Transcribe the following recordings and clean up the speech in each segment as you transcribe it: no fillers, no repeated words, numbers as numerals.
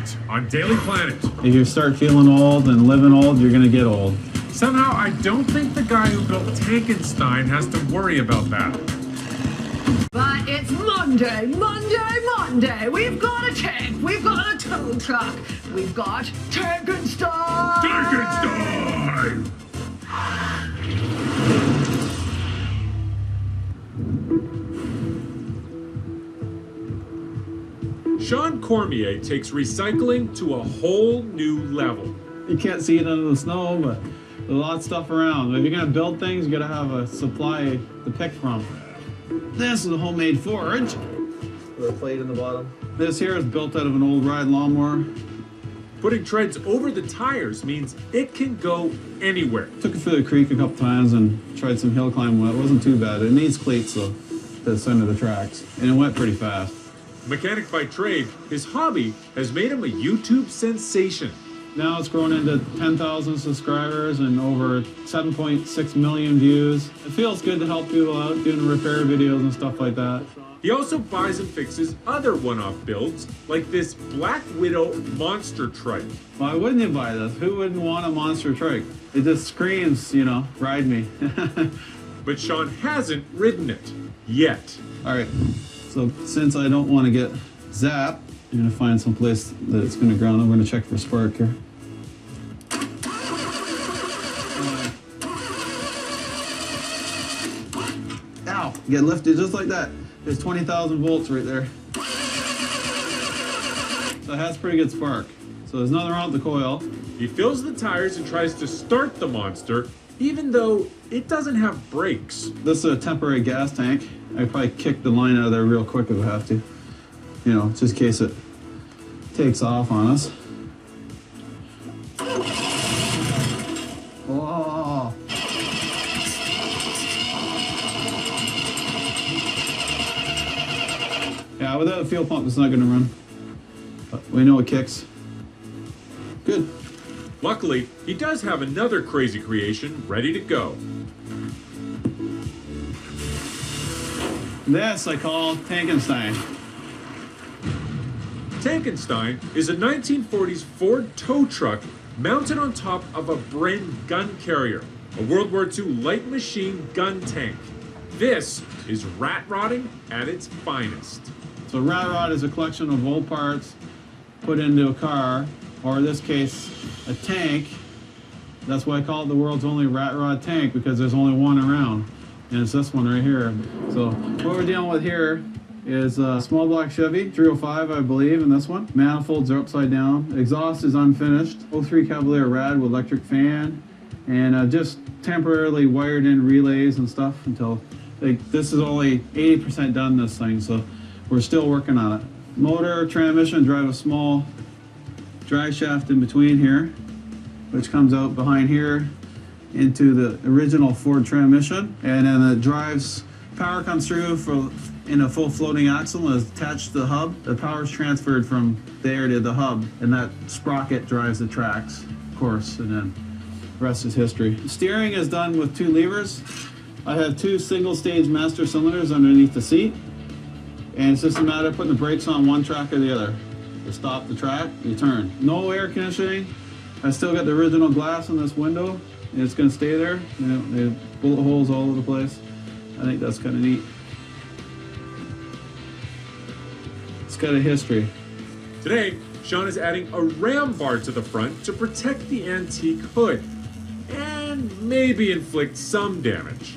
tonight on Daily Planet. If you start feeling old and living old, you're gonna get old. Somehow, I don't think the guy who built Tankenstein has to worry about that. But it's Monday, Monday, Monday. We've got a tank, we've got a tow truck, we've got Tankenstein! Tankenstein! Sean Cormier takes recycling to a whole new level. You can't see it under the snow, but there's a lot of stuff around. If you're gonna build things, you gotta have a supply to pick from. This is a homemade forge with a plate in the bottom. This here is built out of an old ride lawnmower. Putting treads over the tires means it can go anywhere. Took it through the creek a couple times and tried some hill climbing. It wasn't too bad. It needs cleats though, to the center of the tracks, and it went pretty fast. Mechanic by trade, his hobby has made him a YouTube sensation. Now it's grown into 10,000 subscribers and over 7.6 million views. It feels good to help people out doing repair videos and stuff like that. He also buys and fixes other one-off builds, like this Black Widow monster trike. Why wouldn't you buy this? Who wouldn't want a monster trike? It just screams, you know, ride me. But Sean hasn't ridden it, yet. All right, so since I don't want to get zapped, I'm gonna find some place that it's gonna ground. I'm gonna check for spark here. Ow, get lifted just like that. There's 20,000 volts right there. So it has pretty good spark. So there's nothing wrong with the coil. He fills the tires and tries to start the monster, even though it doesn't have brakes. This is a temporary gas tank. I'd probably kick the line out of there real quick if I have to. You know, just in case it takes off on us. Oh. Yeah, without a fuel pump, it's not going to run. But we know it kicks. Good. Luckily, he does have another crazy creation ready to go. This I call Tankenstein. Tankenstein is a 1940s Ford tow truck mounted on top of a Bren gun carrier, a World War II light machine gun tank. This is rat rotting at its finest. So rat rod is a collection of old parts put into a car, or in this case, a tank. That's why I call it the world's only rat rod tank, because there's only one around, and it's this one right here. So what we're dealing with here is a small block Chevy, 305 I believe in this one. Manifolds are upside down. Exhaust is unfinished. 03 Cavalier rad with electric fan, and just temporarily wired in relays and stuff until, like, this is only 80% done, this thing, so we're still working on it. Motor, transmission, drive a small drive shaft in between here, which comes out behind here into the original Ford transmission, and then it drives, power comes through in a full floating axle and is attached to the hub. The power is transferred from there to the hub, and that sprocket drives the tracks, of course, and then the rest is history. The steering is done with 2 levers. I have 2 single-stage master cylinders underneath the seat, and it's just a matter of putting the brakes on one track or the other. To stop the track, you turn. No air conditioning. I still got the original glass in this window, and it's going to stay there. You know, they have bullet holes all over the place. I think that's kind of neat. It's got a history. Today, Sean is adding a ram bar to the front to protect the antique hood and maybe inflict some damage.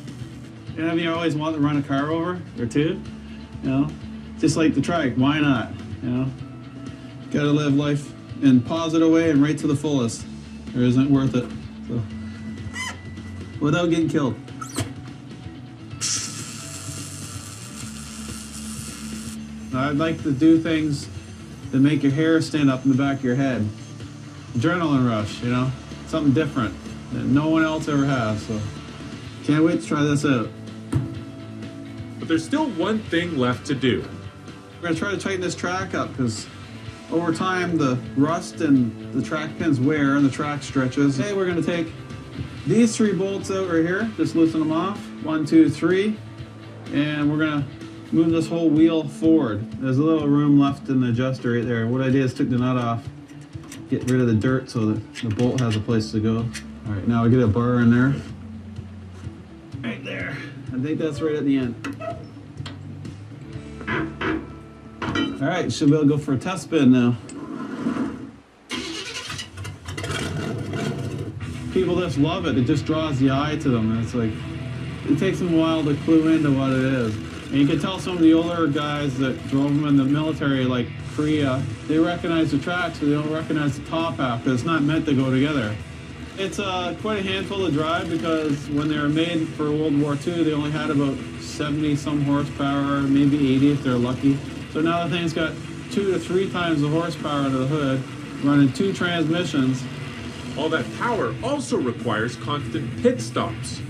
You know, you always want to run a car over or two, you know, just like the trike. Why not? You know, got to live life in a positive way and right to the fullest. Or isn't worth it. So, without getting killed. I'd like to do things that make your hair stand up in the back of your head. Adrenaline rush, you know, something different that no one else ever has. So, can't wait to try this out. But there's still one thing left to do. We're gonna try to tighten this track up because over time the rust and the track pins wear and the track stretches. Today we're gonna take these 3 bolts out right here, just loosen them off. 1, 2, 3, and we're gonna move this whole wheel forward. There's a little room left in the adjuster right there. What I did is took the nut off, get rid of the dirt so that the bolt has a place to go. All right, now we get a bar in there. Right there. I think that's right at the end. All right, should be able to go for a test spin now. People just love it. It just draws the eye to them. And it's like, it takes them a while to clue into what it is. And you can tell some of the older guys that drove them in the military, like Korea, they recognize the tracks, but they don't recognize the top half because it's not meant to go together. It's quite a handful to drive because when they were made for World War II, they only had about 70 some horsepower, maybe 80 if they're lucky. So now the thing's got 2 to 3 times the horsepower under the hood, running 2 transmissions. All that power also requires constant pit stops.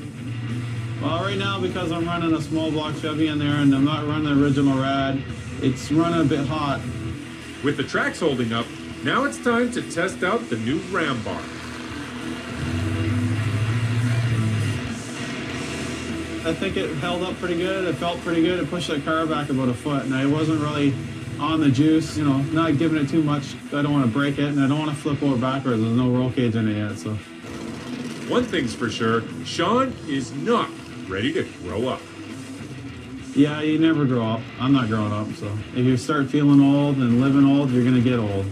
Well, right now, because I'm running a small block Chevy in there and I'm not running the original rad, it's running a bit hot. With the tracks holding up, now it's time to test out the new ram bar. I think it held up pretty good. It felt pretty good. It pushed that car back about a foot. Now, it wasn't really on the juice, you know, not giving it too much. I don't want to break it, and I don't want to flip over backwards. There's no roll cage in it yet, so. One thing's for sure, Shawn is not ready to grow up. Yeah, you never grow up. I'm not growing up, so. If you start feeling old and living old, you're going to get old.